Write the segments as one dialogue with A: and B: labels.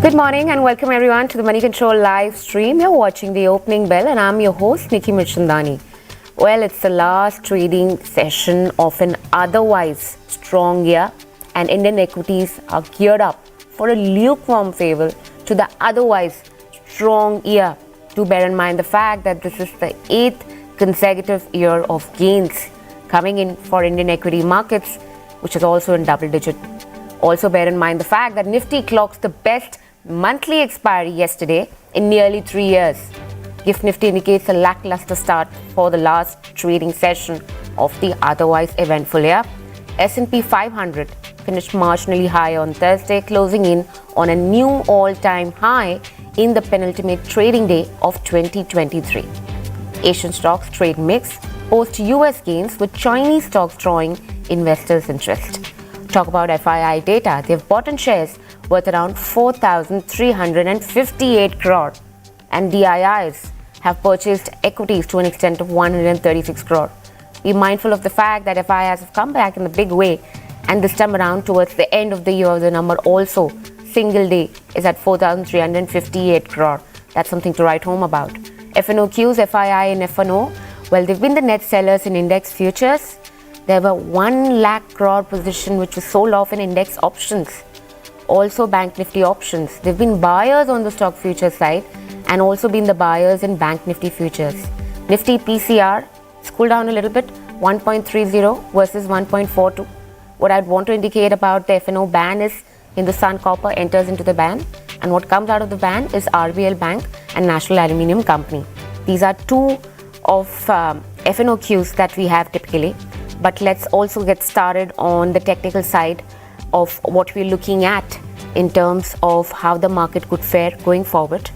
A: Good morning and welcome everyone to the Moneycontrol live stream. You're watching the opening bell and I'm your host Nikki Mirchandani. Well, it's the last trading session of an otherwise strong year and Indian equities are geared up for a lukewarm farewell to the otherwise strong year. Do bear in mind the fact that this is the 8th consecutive year of gains coming in for Indian equity markets, which is also in double digit. Also bear in mind the fact that Nifty clocks the best monthly expiry yesterday in nearly 3 years. GIFT Nifty indicates a lackluster start for the last trading session of the otherwise eventful year. S&P 500 finished marginally high on Thursday, closing in on a new all-time high in the penultimate trading day of 2023. Asian stocks trade mixed, post US gains with Chinese stocks drawing investors' interest. Talk about FII data. They've bought in shares worth around 4,358 crore and DIIs have purchased equities to an extent of 136 crore. Be mindful of the fact that FIIs have come back in a big way and this time around towards the end of the year the number also single day is at 4,358 crore. That's something to write home about. FNOQs, FII and FNO, well, they've been the net sellers in index futures. There were 1 lakh crore position which was sold off in index options. Also Bank Nifty options. They've been buyers on the stock futures side and also been the buyers in Bank Nifty futures. Nifty PCR cooled down a little bit, 1.30 versus 1.42. What I'd want to indicate about the FNO ban is Hindustan Copper enters into the ban and what comes out of the ban is RBL Bank and National Aluminium Company. These are two of FNOQs that we have typically. But let's also get started on the technical side of what we're looking at in terms of how the market could fare going forward.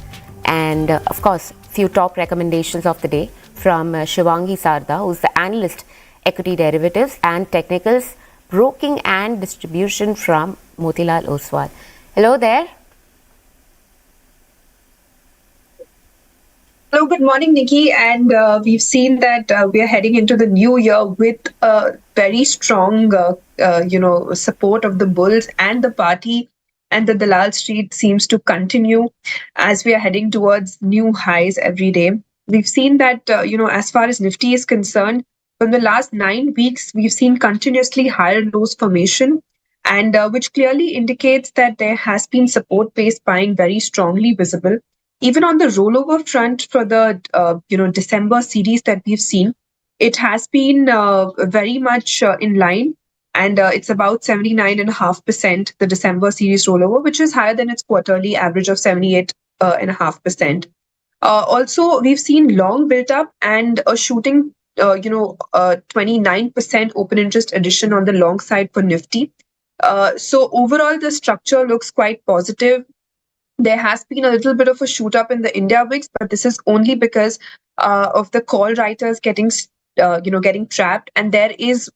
A: And of course, few top recommendations of the day from Shivangi Sarda, who's the analyst, equity derivatives and technicals, broking and distribution from Motilal Oswal. Hello there.
B: Hello, good morning, Nikki. And we've seen that we are heading into the new year with a very strong, support of the bulls and the party. And the Dalal Street seems to continue as we are heading towards new highs every day. We've seen that, as far as Nifty is concerned, from the last 9 weeks, we've seen continuously higher lows formation, and which clearly indicates that there has been support-based buying very strongly visible. Even on the rollover front for the December series that we've seen, it has been very much in line, and it's about 79.5% the December series rollover, which is higher than its quarterly average of 78.5%. Also, we've seen long built up and a shooting 29% open interest addition on the long side for Nifty. So overall, the structure looks quite positive. There has been a little bit of a shoot up in the Indiabulls, but this is only because of the call writers getting trapped, and there is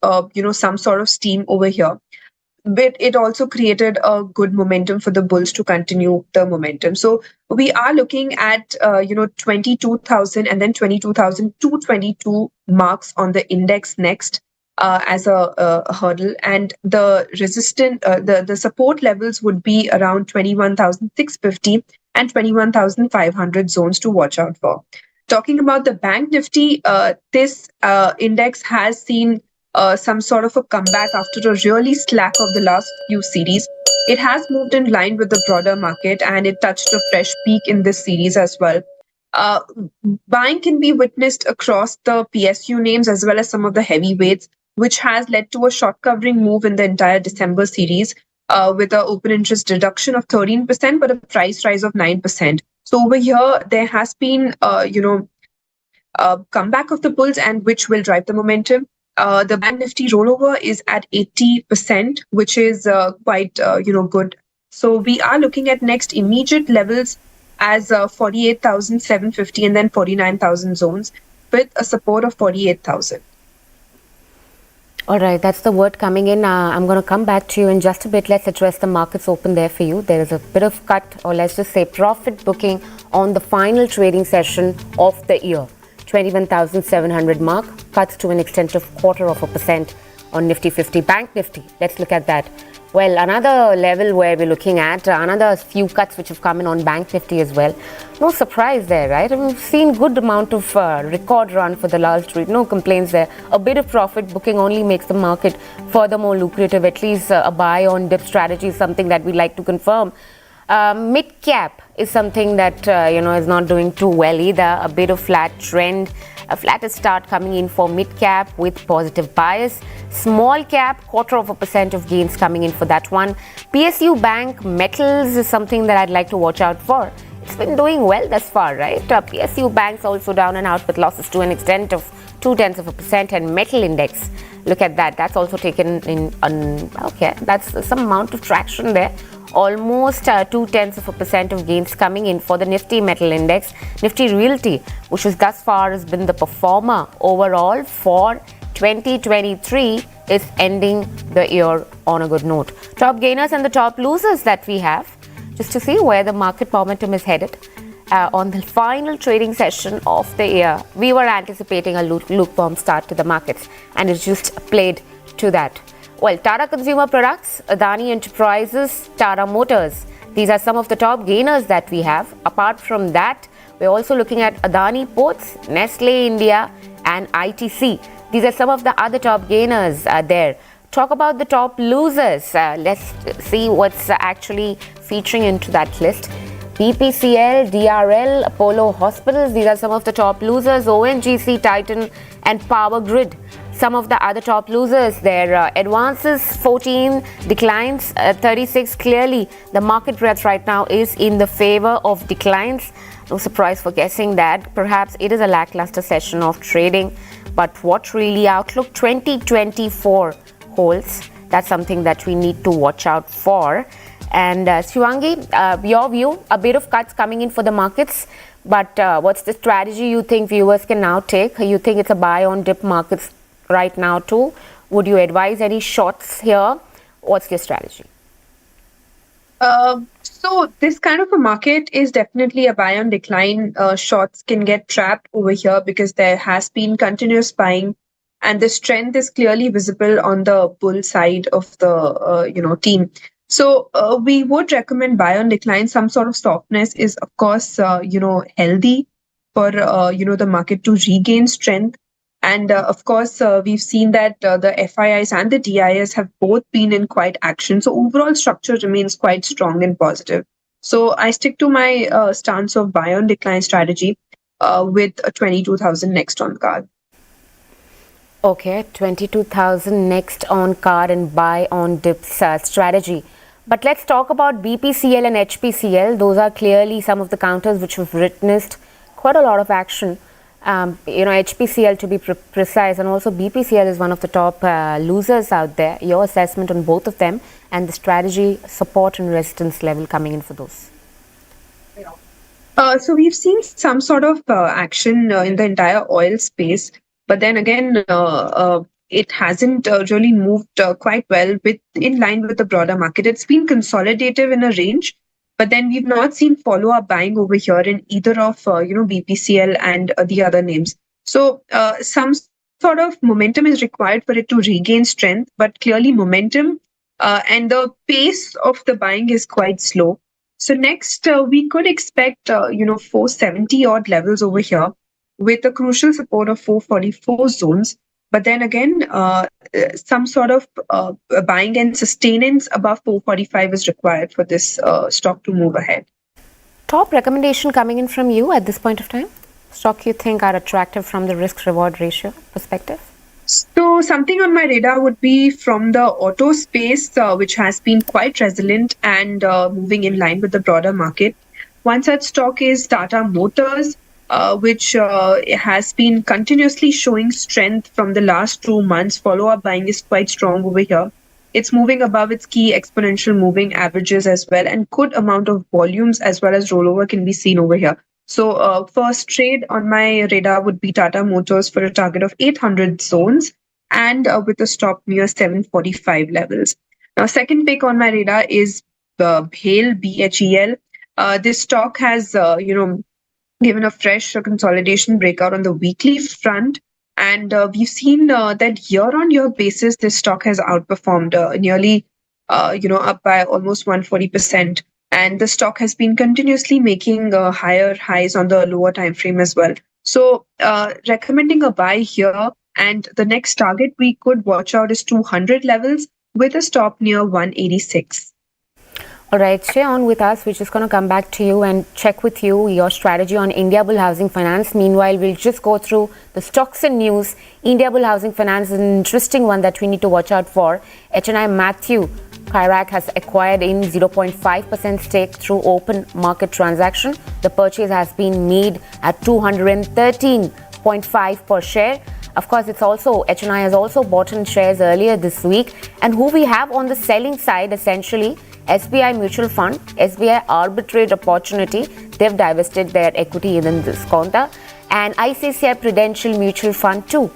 B: some sort of steam over here. But it also created a good momentum for the bulls to continue the momentum. So we are looking at 22,000 and then 22,222 marks on the index next. As a hurdle, and the the support levels would be around 21,650 and 21,500 zones to watch out for. Talking about the Bank Nifty, this index has seen some sort of a comeback after a really slack of the last few series. It has moved in line with the broader market and it touched a fresh peak in this series as well. Buying can be witnessed across the PSU names as well as some of the heavyweights, which has led to a short covering move in the entire December series with an open interest reduction of 13%, but a price rise of 9%. So over here, there has been, comeback of the bulls and which will drive the momentum. The Bank Nifty rollover is at 80%, which is quite, good. So we are looking at next immediate levels as 48,750 and then 49,000 zones with a support of 48,000.
A: All right, that's the word coming in. I'm going to come back to you in just a bit. Let's address the markets open there for you. There is a bit of cut, or let's just say profit booking on the final trading session of the year. 21,700 mark, cuts to an extent of 0.25% on Nifty 50. Bank Nifty, let's look at that. Well, another level where we're looking at, another few cuts which have come in on Bank Nifty as well. No surprise there, right? We've seen good amount of record run for the last week. No complaints there. A bit of profit booking only makes the market further more lucrative. At least a buy on dip strategy is something that we like to confirm. Mid cap is something that is not doing too well either. A bit of flat trend. A flatter start coming in for mid cap with positive bias. Small cap, 0.25% of gains coming in for that one. PSU Bank Metals is something that I'd like to watch out for. It's been doing well thus far, right? PSU Bank's also down and out with losses to an extent of 0.2%, and Metal Index. Look at that. That's also taken in. Okay, that's some amount of traction there. Almost 0.2% of gains coming in for the Nifty Metal Index. Nifty Realty, which is thus far has been the performer overall for 2023, is ending the year on a good note. Top gainers and the top losers that we have, just to see where the market momentum is headed. On the final trading session of the year, we were anticipating a lukewarm start to the markets, and it just played to that. Well, Tata Consumer Products, Adani Enterprises, Tata Motors. These are some of the top gainers that we have. Apart from that, we're also looking at Adani Ports, Nestle India, and ITC. These are some of the other top gainers there. Talk about the top losers. Let's see what's actually featuring into that list. BPCL, DRL, Apollo Hospitals. These are some of the top losers. ONGC, Titan, and Power Grid. Some of the other top losers there. Advances 14, declines 36. Clearly, the market breadth right now is in the favor of declines. No surprise for guessing that. Perhaps it is a lackluster session of trading. But what really outlook 2024 holds, that's something that we need to watch out for. And Shivangi, your view, a bit of cuts coming in for the markets. But what's the strategy you think viewers can now take? You think it's a buy on dip markets right now too? Would you advise any shorts here? What's your strategy?
B: So this kind of a market is definitely a buy on decline. Shorts can get trapped over here because there has been continuous buying, and the strength is clearly visible on the bull side of the team. So we would recommend buy on decline. Some sort of softness is of course healthy for the market to regain strength. And of course, we've seen that the FIIs and the DIs have both been in quite action. So overall structure remains quite strong and positive. So I stick to my stance of buy on decline strategy with a 22,000 next on card.
A: Okay, 22,000 next on card and buy on dips strategy. But let's talk about BPCL and HPCL. Those are clearly some of the counters which have witnessed quite a lot of action. HPCL to be precise, and also BPCL is one of the top losers out there. Your assessment on both of them and the strategy, support and resistance level coming in for those.
B: So we've seen some sort of action in the entire oil space, but then again, it hasn't really moved quite well in line with the broader market. It's been consolidative in a range, but then we've not seen follow-up buying over here in either of BPCL and the other names. So some sort of momentum is required for it to regain strength, but clearly momentum and the pace of the buying is quite slow. So next, we could expect 470 odd levels over here with a crucial support of 444 zones. But then again, some sort of buying and sustenance above 445 is required for this stock to move ahead.
A: Top recommendation coming in from you at this point of time? Stock you think are attractive from the risk-reward ratio perspective?
B: So something on my radar would be from the auto space, which has been quite resilient and moving in line with the broader market. One such stock is Tata Motors, which has been continuously showing strength from the last 2 months. Follow-up buying is quite strong over here. It's moving above its key exponential moving averages as well, and good amount of volumes as well as rollover can be seen over here. So first trade on my radar would be Tata Motors for a target of 800 zones and with a stop near 745 levels. Now, second pick on my radar is BHEL, BHEL. This stock has, given a fresh consolidation breakout on the weekly front. And we've seen that year-on-year basis, this stock has outperformed nearly up by almost 140%. And the stock has been continuously making higher highs on the lower time frame as well. So, recommending a buy here. And the next target we could watch out is 200 levels with a stop near 186.
A: All right, stay on with us. We're just going to come back to you and check with you your strategy on Indiabulls Housing Finance. Meanwhile, we'll just go through the stocks and news. Indiabulls Housing Finance is an interesting one that we need to watch out for. HNI Matthew Chirac has acquired in 0.5% stake through open market transaction. The purchase has been made at 213.5 per share. Of course, it's also HNI has also bought in shares earlier this week. And who we have on the selling side, essentially, SBI Mutual Fund, SBI Arbitrage Opportunity, they've divested their equity in this counter. And ICICI Prudential Mutual Fund too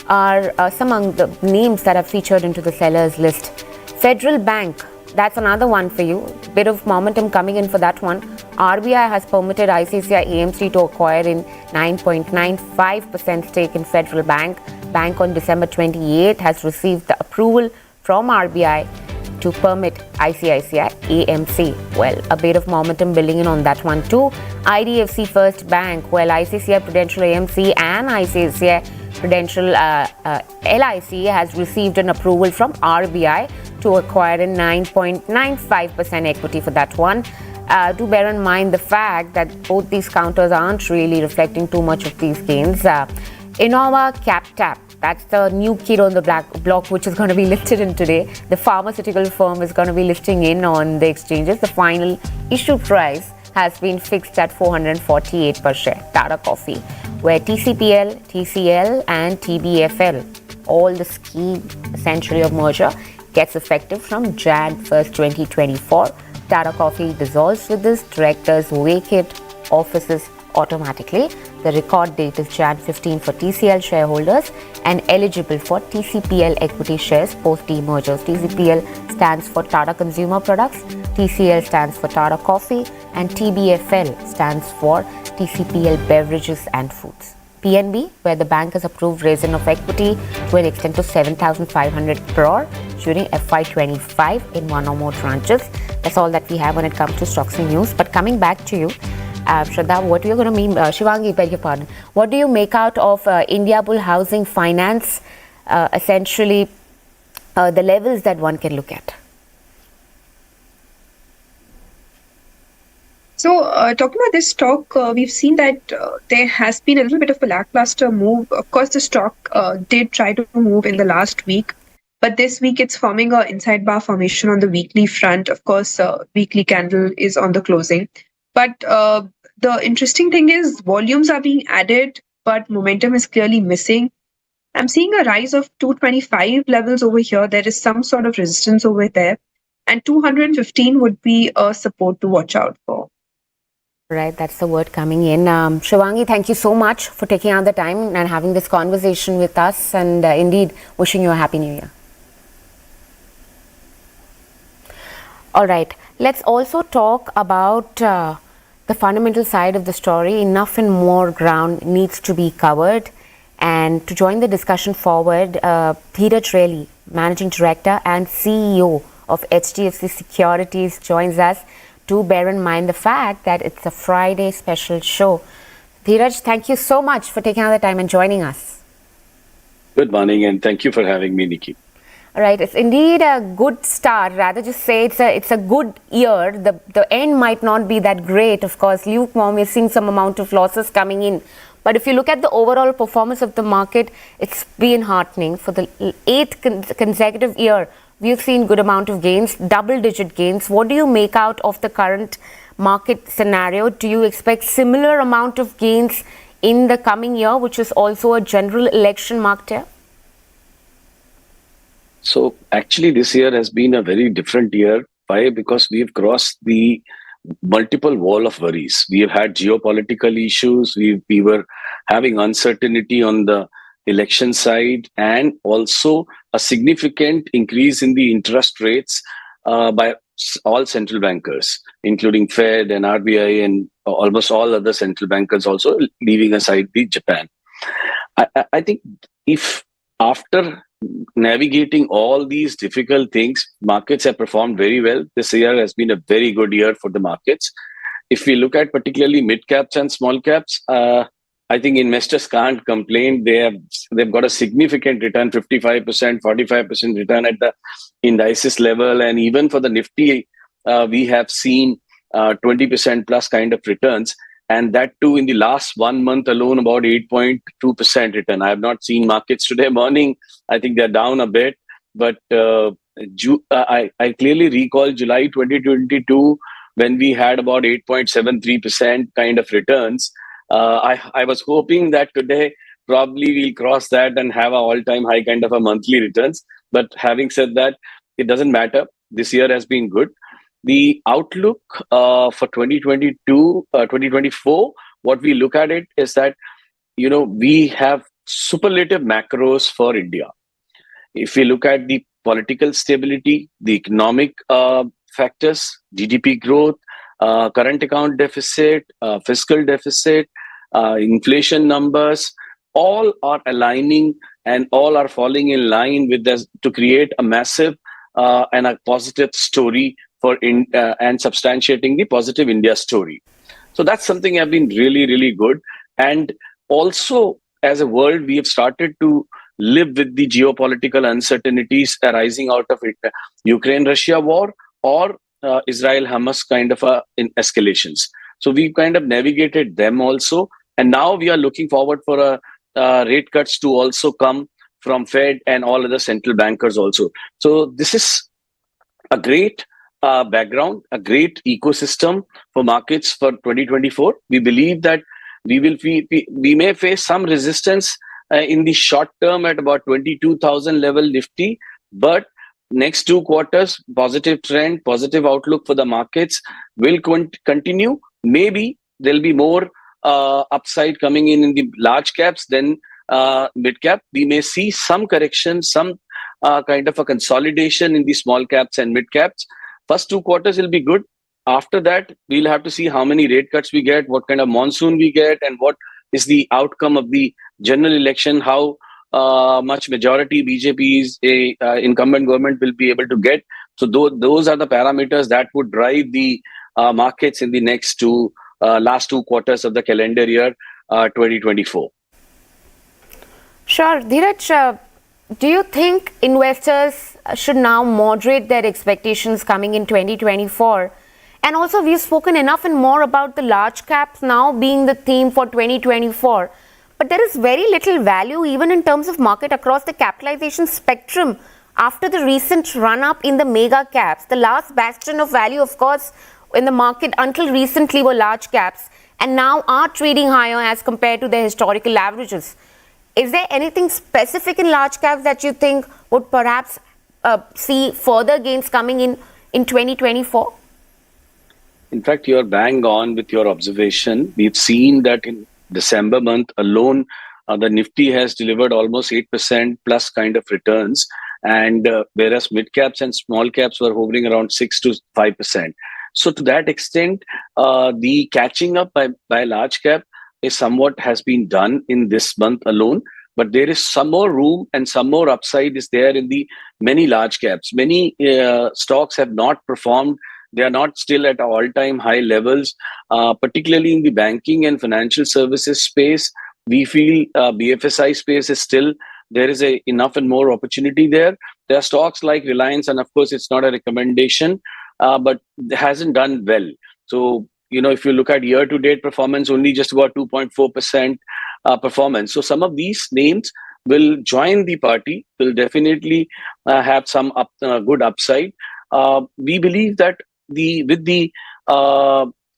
A: are some among the names that are featured into the sellers list. Federal Bank, that's another one for you. Bit of momentum coming in for that one. RBI has permitted ICICI AMC to acquire in 9.95% stake in Federal Bank. Bank on December 28th has received the approval from RBI to permit ICICI AMC. Well, a bit of momentum building in on that one too. IDFC First Bank, well, ICICI Prudential AMC and ICICI Prudential LIC has received an approval from RBI to acquire a 9.95% equity for that one. Do bear in mind the fact that both these counters aren't really reflecting too much of these gains. Innova Captab, that's the new kid on the block which is going to be listed in today. The pharmaceutical firm is going to be listing in on the exchanges. The final issue price has been fixed at 448 per share. Tata Coffee, where TCPL, TCL and TBFL, all the scheme essentially of merger, gets effective from Jan 1st, 2024. Tata Coffee dissolves with this. Directors vacate offices automatically. The record date is Jan 15 for TCL shareholders and eligible for TCPL equity shares post demergers. TCPL stands for Tata Consumer Products, TCL stands for Tata Coffee, and TBFL stands for TCPL Beverages and Foods. PNB, where the bank has approved raising of equity to an extent of 7,500 crore during FY25 in one or more tranches. That's all that we have when it comes to stocks and news. But coming back to you, Shraddha, what are you going to mean? Shivangi, beg your pardon. What do you make out of Indiabulls Housing Finance, essentially the levels that one can look at?
B: So, talking about this stock, we've seen that there has been a little bit of a lackluster move. Of course, the stock did try to move in the last week, but this week it's forming an inside bar formation on the weekly front. Of course, weekly candle is on the closing. But the interesting thing is volumes are being added, but momentum is clearly missing. I'm seeing a rise of 225 levels over here. There is some sort of resistance over there. And 215 would be a support to watch out for.
A: Right, that's the word coming in. Shivangi, thank you so much for taking out the time and having this conversation with us, and indeed wishing you a happy new year. All right, let's also talk about the fundamental side of the story. Enough and more ground needs to be covered. And to join the discussion forward, Dhiraj Relli, Managing Director and CEO of HDFC Securities, joins us. Do bear in mind the fact that it's a Friday special show. Dhiraj, thank you so much for taking out the time and joining us.
C: Good morning, and thank you for having me, Nikki.
A: All right, it's indeed a good start. Rather just say it's a good year. The end might not be that great. Of course, lukewarm, we're seeing some amount of losses coming in. But if you look at the overall performance of the market, it's been heartening. For the 8th consecutive year, we've seen good amount of gains, double-digit gains. What do you make out of the current market scenario? Do you expect similar amount of gains in the coming year, which is also a general election marked year?
C: So actually, this year has been a very different year. Why? Because we've crossed the multiple wall of worries. We have had geopolitical issues. We were having uncertainty on the election side, and also a significant increase in the interest rates by all central bankers, including Fed and RBI and almost all other central bankers, also leaving aside the Japan. I think if after navigating all these difficult things, markets have performed very well. This year has been a very good year for the markets. If we look at particularly mid caps and small caps, I think investors can't complain. They've got a significant return, 55%, 45% return at the indices level, and even for the Nifty, we have seen 20% plus kind of returns, and that too in the last 1 month alone, about 8.2% return. I have not seen markets today morning. I think they're down a bit, but I clearly recall July 2022 when we had about 8.73% kind of returns. I was hoping that today probably we'll cross that and have an all-time high kind of a monthly returns. But having said that, it doesn't matter. This year has been good. The outlook for 2024, what we look at it is that, we have superlative macros for India. If we look at the political stability, the economic factors, GDP growth, current account deficit, fiscal deficit, inflation numbers, all are aligning and all are falling in line with this to create a massive and a positive story and substantiating the positive India story. So that's something have been really, really good. And also, as a world, we have started to live with the geopolitical uncertainties arising out of it, Ukraine-Russia war or Israel-Hamas kind of escalations. So we kind of navigated them also. And now we are looking forward for rate cuts to also come from Fed and all other central bankers also. So this is a great background, a great ecosystem for markets for 2024. We believe that we may face some resistance in the short term at about 22,000 level Nifty, but next 2 quarters, positive trend, positive outlook for the markets will continue. Maybe there'll be more upside coming in the large caps than mid cap. We may see some correction, some kind of a consolidation in the small caps and mid caps. First 2 quarters will be good. After that, we'll have to see how many rate cuts we get, what kind of monsoon we get, and what is the outcome of the general election, how much majority BJP's incumbent government will be able to get. So those are the parameters that would drive the markets in the next last 2 quarters of the calendar year 2024.
A: Sure. Dhiraj, do you think investors should now moderate their expectations coming in 2024? And also, we've spoken enough and more about the large caps now being the theme for 2024. But there is very little value even in terms of market across the capitalization spectrum after the recent run-up in the mega caps. The last bastion of value, of course, in the market until recently were large caps and now are trading higher as compared to their historical averages. Is there anything specific in large caps that you think would perhaps see further gains coming in 2024?
C: In fact, you're bang on with your observation. We've seen that in December month alone, the Nifty has delivered almost 8% plus kind of returns. And whereas mid caps and small caps were hovering around 6 to 5%. So to that extent, the catching up by large cap is somewhat has been done in this month alone. But there is some more room and some more upside is there in the many large caps. Many stocks have not performed. They are not still at all-time high levels, particularly in the banking and financial services space. We feel BFSI space is still, there is enough and more opportunity there. There are stocks like Reliance, and of course, it's not a recommendation, but it hasn't done well. So, if you look at year-to-date performance, only just about 2.4% performance. So some of these names will join the party, will definitely have some good upside. We believe that with the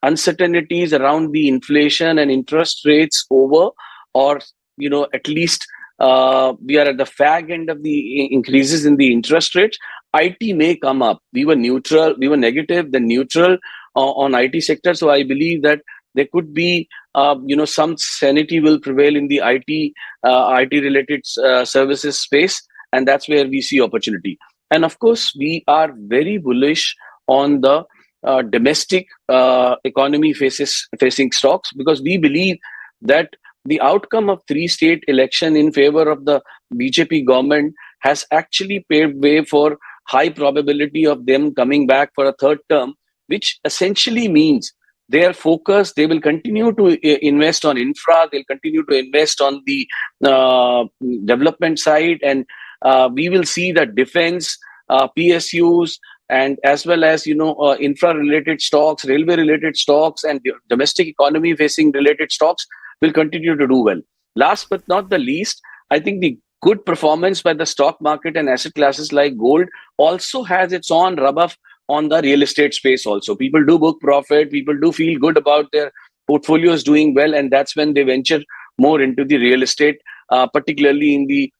C: uncertainties around the inflation and interest rates over, or at least we are at the fag end of the increases in the interest rates, IT may come up. We were neutral, we were negative, then neutral on IT sector. So I believe that there could be some sanity will prevail in the IT related services space, and that's where we see opportunity. And of course, we are very bullish on the domestic economy facing stocks, because we believe that the outcome of 3-state election in favor of the BJP government has actually paved way for high probability of them coming back for a third term, which essentially means they are focused. They will continue to invest on infra. They'll continue to invest on the development side, and we will see that defense, PSUs, and as well as infra-related stocks, railway-related stocks, and domestic economy-facing related stocks will continue to do well. Last but not the least, I think the good performance by the stock market and asset classes like gold also has its own rub-off on the real estate space also. People do book profit, people do feel good about their portfolios doing well, and that's when they venture more into the real estate, particularly in the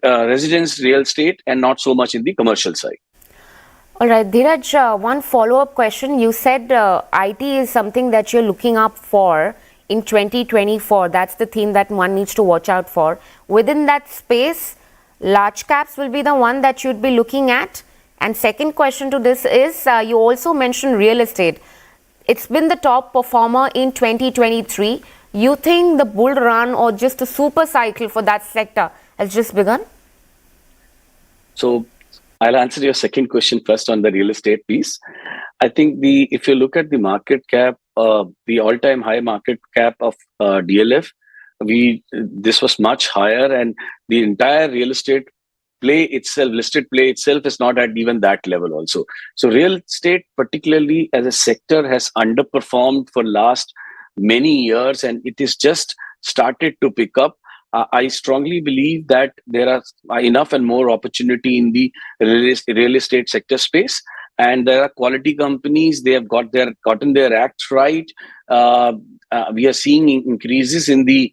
C: residence real estate and not so much in the commercial side.
A: All right, Dhiraj, one follow-up question. You said IT is something that you're looking up for in 2024. That's the theme that one needs to watch out for. Within that space, large caps will be the one that you'd be looking at. And second question to this is, you also mentioned real estate. It's been the top performer in 2023. You think the bull run or just a super cycle for that sector has just begun?
C: So I'll answer your second question first on the real estate piece. I think if you look at the market cap, the all-time high market cap of DLF, this was much higher, and the entire real estate listed play itself is not at even that level also. So real estate, particularly as a sector, has underperformed for last many years, and it is just started to pick up. I strongly believe that there are enough and more opportunity in the real estate sector space, and there are quality companies. They have gotten their act right. We are seeing increases in the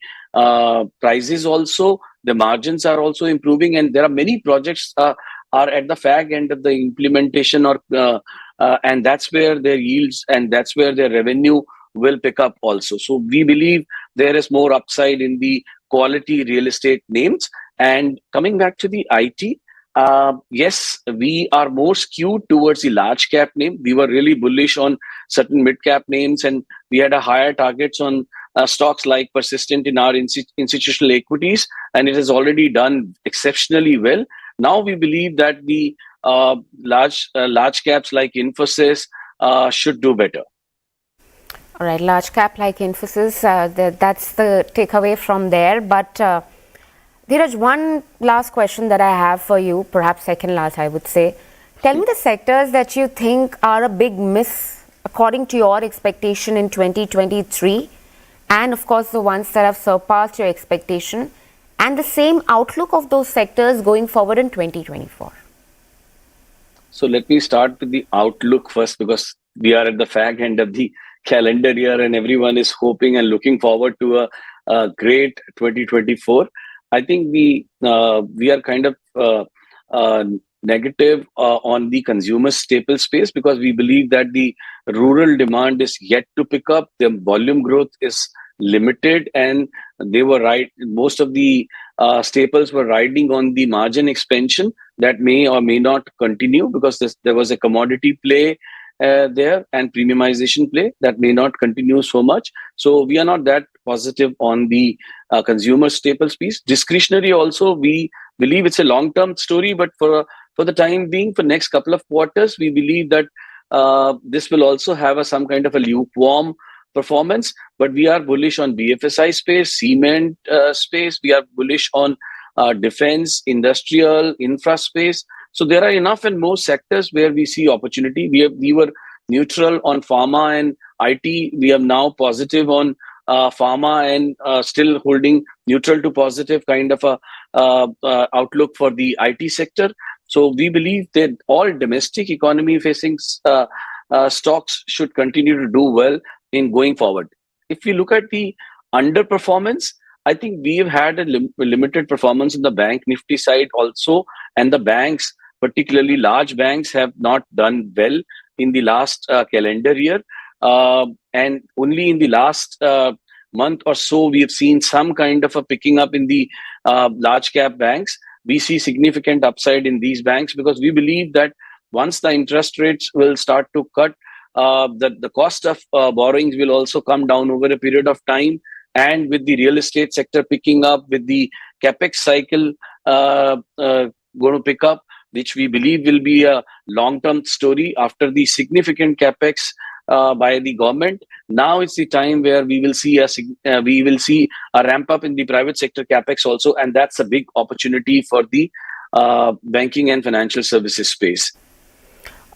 C: prices also. The margins are also improving, and there are many projects are at the fag end of the implementation, and that's where their yields and that's where their revenue will pick up also. So we believe there is more upside in the quality real estate names. And coming back to the IT, yes, we are more skewed towards the large cap name. We were really bullish on certain mid cap names, and we had a higher targets on stocks like Persistent in our institutional equities, and it has already done exceptionally well. Now we believe that the large caps like Infosys should do better.
A: All right, large cap like Infosys, that's the takeaway from there. But Dhiraj, one last question that I have for you, perhaps second last, I would say. Tell me the sectors that you think are a big miss according to your expectation in 2023, and of course the ones that have surpassed your expectation, and the same outlook of those sectors going forward in 2024.
C: So let me start with the outlook first, because we are at the fag end of the calendar year and everyone is hoping and looking forward to a great 2024. I think we are kind of negative on the consumer staple space, because we believe that the rural demand is yet to pick up. The volume growth is limited, and they were right. Most of the staples were riding on the margin expansion that may or may not continue, because there was a commodity play there and premiumization play that may not continue so much. So we are not that positive on the consumer staples piece. Discretionary also, we believe it's a long-term story, but for the time being, for next couple of quarters, we believe that this will also have some kind of a lukewarm performance. But we are bullish on BFSI space, cement space. We are bullish on defense, industrial, infra space. So there are enough and more sectors where we see opportunity. We were neutral on pharma and IT. We are now positive on pharma and still holding neutral to positive kind of a outlook for the IT sector. So we believe that all domestic economy facing stocks should continue to do well in going forward. If we look at the underperformance, I think we have had a limited performance in the bank Nifty side also, and the banks, particularly large banks, have not done well in the last calendar year. And only in the last month or so, we have seen some kind of a picking up in the large cap banks. We see significant upside in these banks, because we believe that once the interest rates will start to cut, the cost of borrowings will also come down over a period of time. and with the real estate sector picking up, with the capex cycle going to pick up, which we believe will be a long-term story after the significant capex by the government. Now it's the time where we will see a ramp up in the private sector capex also, and that's a big opportunity for the banking and financial services space.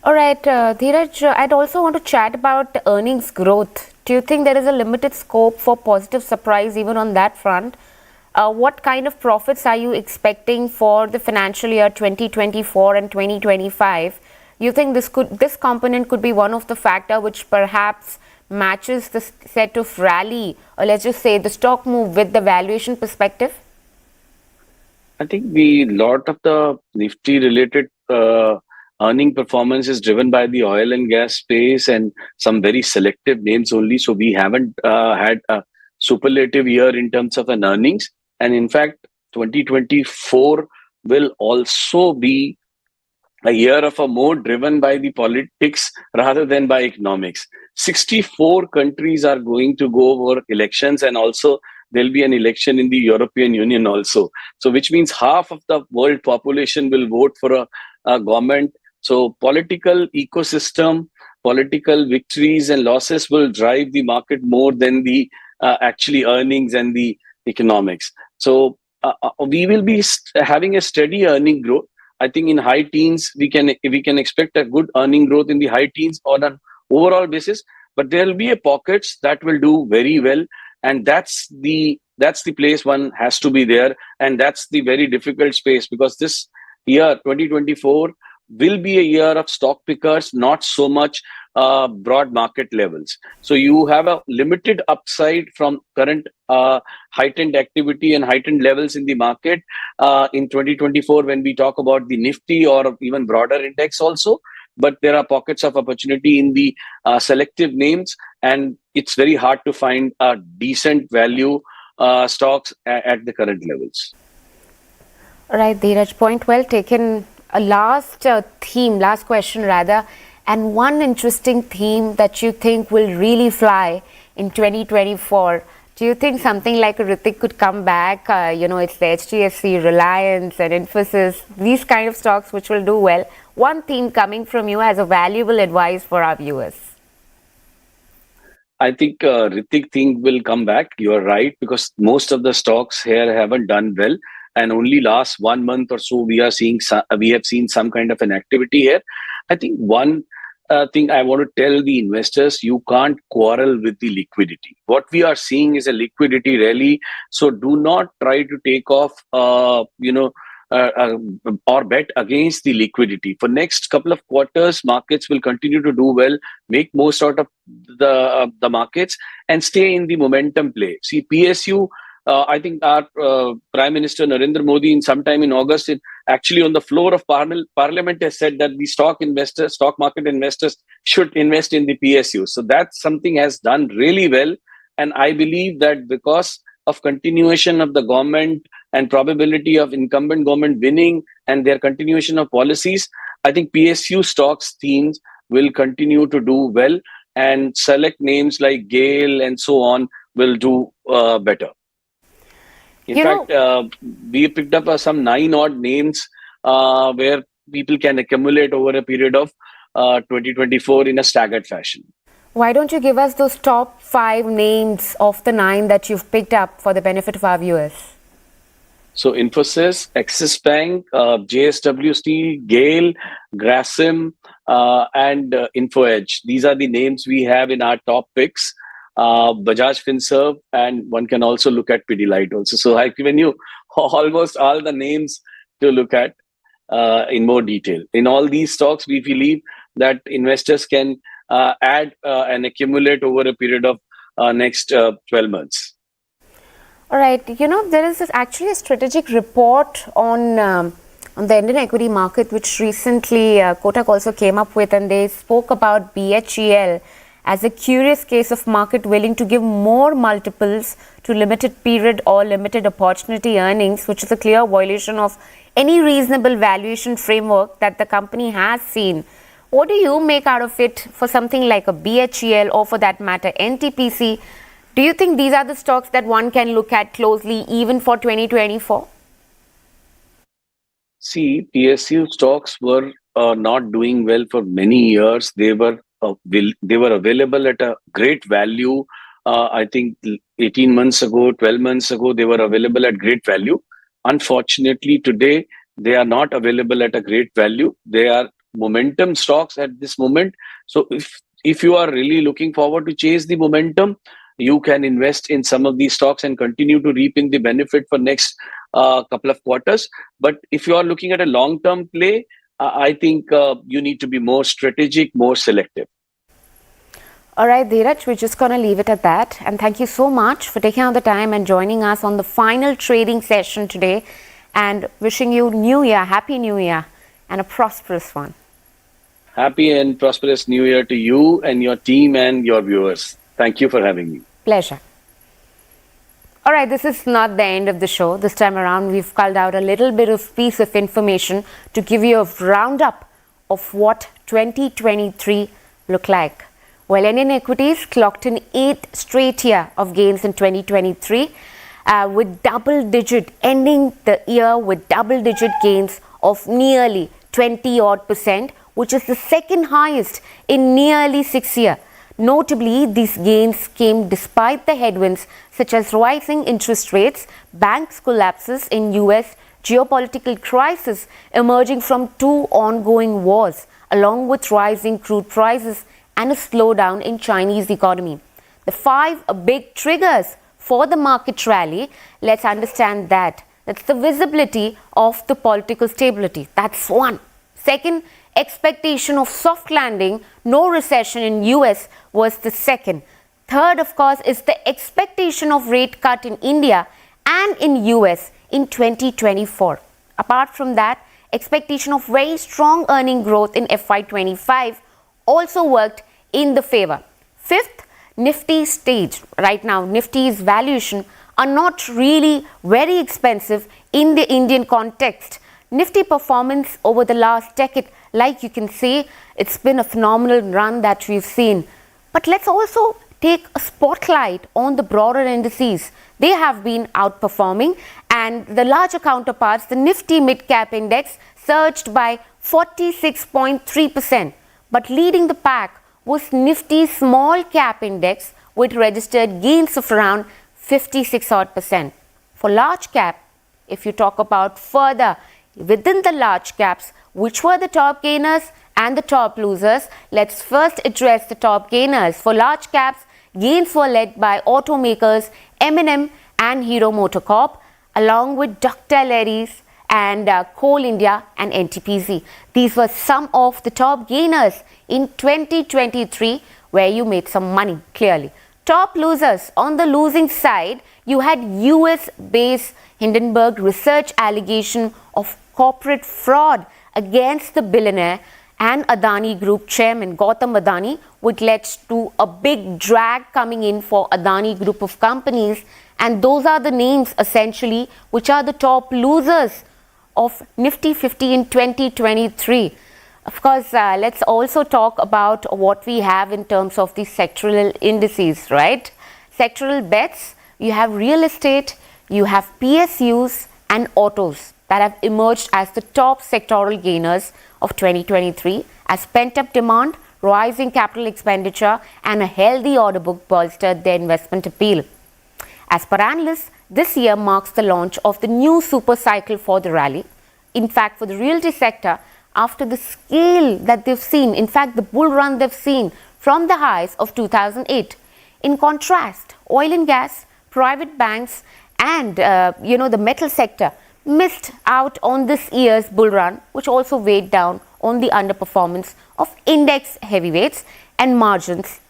A: All right, Dhiraj, I'd also want to chat about earnings growth. Do you think there is a limited scope for positive surprise even on that front? What kind of profits are you expecting for the financial year 2024 and 2025? You think this component could be one of the factor which perhaps matches the set of rally, or let's just say the stock move with the valuation perspective?
C: I think the lot of the Nifty related earning performance is driven by the oil and gas space and some very selective names only. So we haven't had a superlative year in terms of an earnings. And in fact, 2024 will also be a year of a more driven by the politics rather than by economics. 64 countries are going to go over elections, and also there'll be an election in the European Union also. So which means half of the world population will vote for a government. So political ecosystem, political victories and losses will drive the market more than the actually earnings and the economics. So we will be having a steady earning growth. I think in high teens, we can expect a good earning growth in the high teens on an overall basis, but there will be a pockets that will do very well. And that's the place one has to be there. And that's the very difficult space, because this year, 2024, will be a year of stock pickers, not so much broad market levels. So you have a limited upside from current heightened activity and heightened levels in the market in 2024 when we talk about the Nifty or even broader index also. But there are pockets of opportunity in the selective names, and it's very hard to find a decent value stocks at the current levels.
A: All right, Dhiraj, point well taken. A last question rather, and one interesting theme that you think will really fly in 2024. Do you think something like a Hrithik could come back? It's the HDFC, Reliance and Infosys, these kind of stocks which will do well. One theme coming from you as a valuable advice for our viewers.
C: I think Hrithik thing will come back. You are right, because most of the stocks here haven't done well. And only last 1 month or so, we have seen some kind of an activity here. I think one thing I want to tell the investors: you can't quarrel with the liquidity. What we are seeing is a liquidity rally. So do not try to take off, or bet against the liquidity. For next couple of quarters, markets will continue to do well. Make most out of the markets and stay in the momentum play. See, PSU. I think our Prime Minister Narendra Modi, in sometime in August, actually on the floor of Parliament has said that the stock market investors should invest in the PSU. So that something has done really well, and I believe that because of continuation of the government and probability of incumbent government winning and their continuation of policies, I think PSU stocks themes will continue to do well, and select names like GAIL and so on will do better. In fact, we picked up some 9 odd names where people can accumulate over a period of 2024 in a staggered fashion.
A: Why don't you give us those top 5 names of the 9 that you've picked up for the benefit of our viewers?
C: So Infosys, Axis Bank, JSW, GAIL, Grasim, and InfoEdge. These are the names we have in our top picks. Bajaj Finserv, and one can also look at Pidilite also. So I've given you almost all the names to look at in more detail. In all these stocks, we believe that investors can add and accumulate over a period of next 12 months.
A: All right. There is actually a strategic report on the Indian equity market, which recently Kotak also came up with, and they spoke about BHEL as a curious case of market willing to give more multiples to limited period or limited opportunity earnings, which is a clear violation of any reasonable valuation framework that the company has seen. What do you make out of it for something like a BHEL, or for that matter NTPC? Do you think these are the stocks that one can look at closely even for 2024?
C: See, PSU stocks were not doing well for many years. They were available at a great value. I think 18 months ago, 12 months ago, they were available at great value. Unfortunately, today they are not available at a great value. They are momentum stocks at this moment. So if you are really looking forward to chase the momentum, you can invest in some of these stocks and continue to reap in the benefit for next couple of quarters. But if you are looking at a long-term play, I think you need to be more strategic, more selective.
A: All right, Dhiraj, we're just going to leave it at that. And thank you so much for taking out the time and joining us on the final trading session today. And wishing you New Year, Happy New Year, and a prosperous one.
C: Happy and prosperous New Year to you and your team and your viewers. Thank you for having me.
A: Pleasure. All right, this is not the end of the show. This time around, we've culled out a little bit of piece of information to give you a roundup of what 2023 looked like. Well, Indian equities clocked an 8th straight year of gains in 2023, with double-digit, ending the year with double-digit gains of nearly 20-odd%, which is the second highest in nearly 6 years. Notably, these gains came despite the headwinds such as rising interest rates, banks collapses in US, geopolitical crisis emerging from 2 ongoing wars, along with rising crude prices and a slowdown in Chinese economy. The 5 big triggers for the market rally, let's understand that. That's the visibility of the political stability. That's one. Second, expectation of soft landing, no recession in US was the second. Third, of course, is the expectation of rate cut in India and in US in 2024. Apart from that, expectation of very strong earning growth in FY25 also worked in the favor. Fifth, Nifty stage. Right now, Nifty's valuation are not really very expensive in the Indian context. Nifty performance over the last decade, like you can see, it's been a phenomenal run that we've seen. But let's also take a spotlight on the broader indices. They have been outperforming, and the larger counterparts, the Nifty Mid-Cap Index surged by 46.3%. But leading the pack was Nifty Small Cap Index, with registered gains of around 56-odd%. For large cap, if you talk about further within the large caps, which were the top gainers and the top losers, let's first address the top gainers. For large caps, gains were led by automakers M&M and Hero MotoCorp, along with Ductile Aries and Coal India and NTPC. These were some of the top gainers in 2023, where you made some money, clearly. Top losers, on the losing side, you had US-based Hindenburg research allegation of corporate fraud against the billionaire and Adani Group chairman Gautam Adani, which led to a big drag coming in for Adani Group of companies. And those are the names essentially which are the top losers of Nifty 50 in 2023. Of course, let's also talk about what we have in terms of the sectoral indices, right? Sectoral bets, you have real estate, you have PSUs and autos that have emerged as the top sectoral gainers of 2023 as pent-up demand, rising capital expenditure and a healthy order book bolstered their investment appeal. As per analysts, this year marks the launch of the new super cycle for the rally. In fact, for the realty sector, after the scale that they've seen, in fact, the bull run they've seen from the highs of 2008. In contrast, oil and gas, private banks and, the metal sector missed out on this year's bull run, which also weighed down on the underperformance of index heavyweights and margins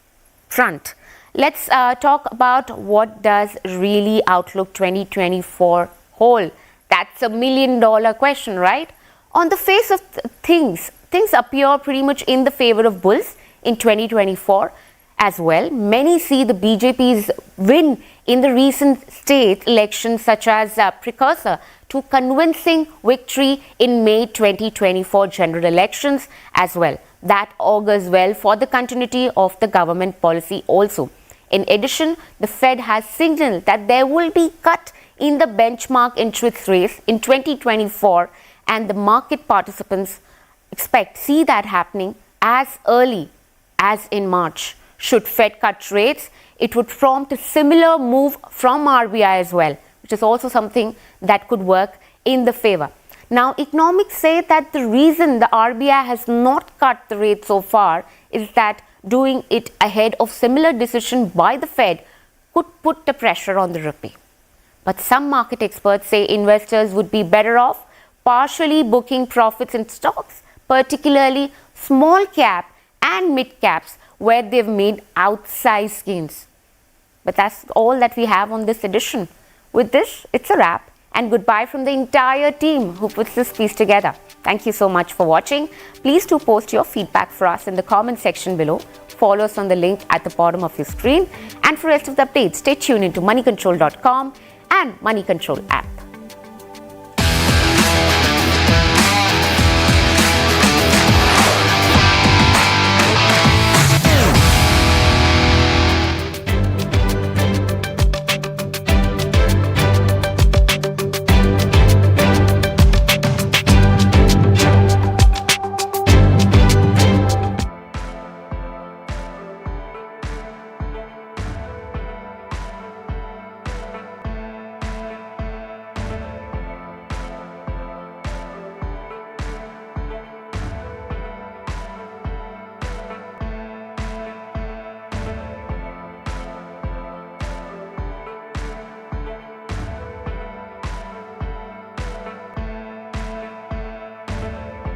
A: front. Let's talk about what does really Outlook 2024 hold. That's $1 million question, right? On the face of things appear pretty much in the favor of bulls in 2024 as well. Many see the BJP's win in the recent state elections such as a precursor to convincing victory in May 2024 general elections as well. That augurs well for the continuity of the government policy also. In addition, the Fed has signaled that there will be cut in the benchmark interest rates in 2024, and the market participants see that happening as early as in March. Should Fed cut rates, it would prompt a similar move from RBI as well, which is also something that could work in the favor. Now, economics say that the reason the RBI has not cut the rate so far is that doing it ahead of similar decision by the Fed could put the pressure on the rupee. But some market experts say investors would be better off partially booking profits in stocks, particularly small cap and mid caps, where they've made outsized gains. But that's all that we have on this edition. With this, it's a wrap, and goodbye from the entire team who puts this piece together. Thank you so much for watching. Please do post your feedback for us in the comment section below. Follow us on the link at the bottom of your screen. And for rest of the updates, stay tuned into moneycontrol.com and Moneycontrol app.